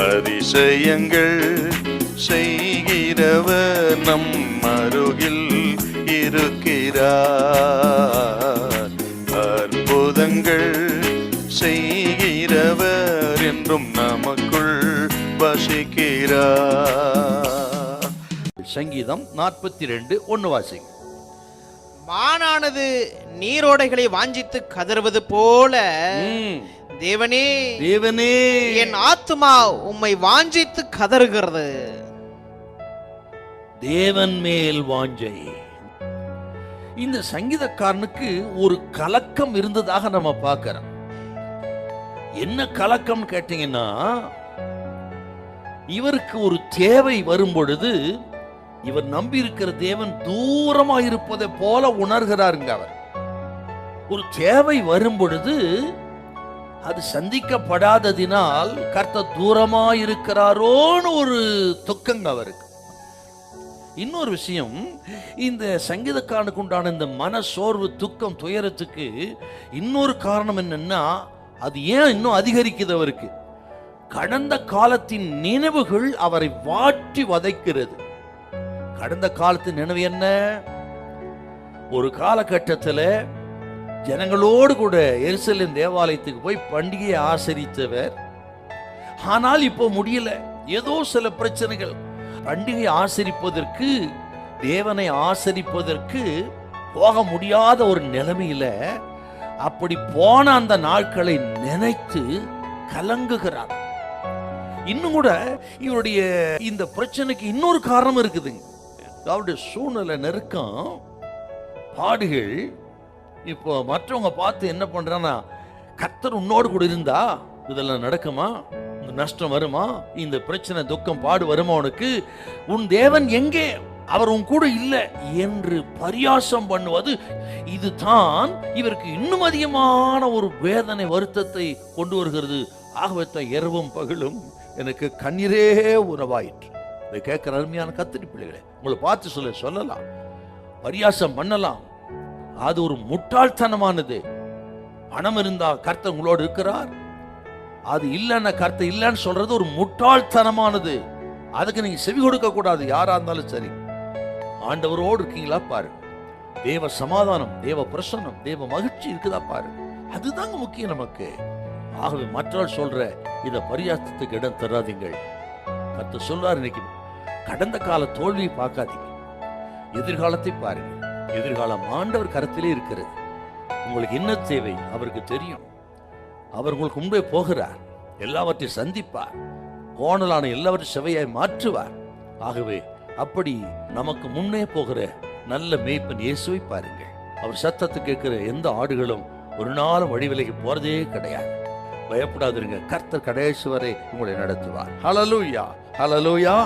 அதிசயங்கள் செய்கிறவர் நம் அருகில் இருக்கிறார். அற்புதங்கள் செய்கிறவர் என்றும் நமக்குள் வசிக்கிறார். சங்கீதம் 42:1 வாசிங்க. மானானது நீரோடைகளை வாஞ்சித்து கதறுவது போல தேவனே தேவனே என் ஆத்துமா உம்மை வாஞ்சித்து கதறுகிறது. தேவன் மேல் வாஞ்சை. இந்த சங்கீதக்காரனுக்கு ஒரு கலக்கம் இருந்ததாக நம்ம பார்க்கிறோம். என்ன கலக்கம் கேட்டீங்கன்னா, இவருக்கு ஒரு தேவை வரும் பொழுது இவர் நம்பி இருக்கிற தேவன் தூரமா இருப்பதை போல உணர்கிறாருங்க. அவர் ஒரு தேவை வரும் பொழுது அது சந்திக்கப்படாததினால் கர்த்தர் தூரமா இருக்கிறாரோன்னு ஒரு துக்கங்க அவருக்கு. இன்னொரு விஷயம், இந்த சங்கீதக்காரனுக்கு உண்டான இந்த மன சோர்வு, துக்கம், துயரத்துக்கு இன்னொரு காரணம் என்னன்னா, அது ஏன் இன்னும் அதிகரிக்குது அவருக்கு? கடந்த காலத்தின் நினைவுகள் அவரை வாட்டி வதைக்கிறது. கடந்த காலத்தின் நினைவு என்ன? ஒரு காலகட்டத்தில் ஜனங்களோடு கூட எருசலேம் தேவாலயத்துக்கு போய் பண்டிகையை ஆசரித்தவர். ஆனால் இப்போ முடியல, ஏதோ சில பிரச்சனைகள். பண்டிகை ஆசரிப்பதற்கு, தேவனை ஆசரிப்பதற்கு போக முடியாத ஒரு நிலைமையில அப்படி போன அந்த நாட்களை நினைத்து கலங்குகிறார். இன்னும் கூட இவருடைய இந்த பிரச்சனைக்கு இன்னொரு காரணம் இருக்குதுங்க. அவருடைய சூழ்நிலை, நெருக்கம், பாடுகள். இப்போ மற்றவங்க பார்த்து என்ன பண்றான்னா, கர்த்தர் உன்னோடு கூட இருந்தா இதெல்லாம் நடக்குமா? இந்த நஷ்டம் வருமா? இந்த பிரச்சனை, துக்கம், பாடு வருமா உனக்கு? உன் தேவன் எங்கே? அவர் உன் கூட இல்லை என்று பரியாசம் பண்ணுவது, இதுதான் இவருக்கு இன்னும் அதிகமான ஒரு வேதனை, வருத்தத்தை கொண்டு வருகிறது. ஆகவே தான் இரவும் பகலும் எனக்கு கண்ணீரே உணவாயிற்று. இதை கேட்கிற அருமையான கத்திரி பிள்ளைகளே, உங்களை பார்த்து சொல்லலாம், பரியாசம் பண்ணலாம், அது ஒரு முட்டாள்தனமானது. பணம் இருந்தா கர்த்தர் உங்களோடு இருக்கிறார், அது இல்லைன்னா கர்த்தர் இல்லைன்னு சொல்றது ஒரு முட்டாள்தனமானது. அதுக்கு நீங்க செவி கொடுக்க கூடாது. யாரா இருந்தாலும் சரி, ஆண்டவரோடு இருக்கீங்களா பாரு, தேவ சமாதானம், தேவ பிரசன்னம், தேவ மகிழ்ச்சி இருக்குதா பாரு, அதுதாங்க முக்கியம் நமக்கு. ஆகவே மற்றவர்கள் சொல்ற இத பரியாசத்துக்கு இடம் தராதீங்கள். கர்த்தர் சொல்றார், இன்னைக்கு கடந்த கால தோல்வியை பார்க்காதீங்க, எதிர்காலத்தை பாருங்க. எதிர்காலம் ஆண்டவர் கரத்திலே இருக்கிறது. உங்களுக்கு என்ன தேவை அவருக்கு தெரியும். அவர் உங்களுக்கு முன்பே போகிறார், எல்லாவற்றையும் சந்திப்பார், கோணலான எல்லாவற்றையும் செவையாய் மாற்றுவார். ஆகவே அப்படி நமக்கு முன்னே போகிற நல்ல மேய்ப்பன் இயேசுவை பாருங்கள். அவர் சத்தத்தை கேட்கிற எந்த ஆடுகளும் ஒரு நாளும் வழிவிலைக்கு போறதே கிடையாது. பயப்படாதிருங்க, கர்த்தர் கடைசி வரை உங்களை நடத்துவார். ஹல்லேலூயா, ஹல்லேலூயா.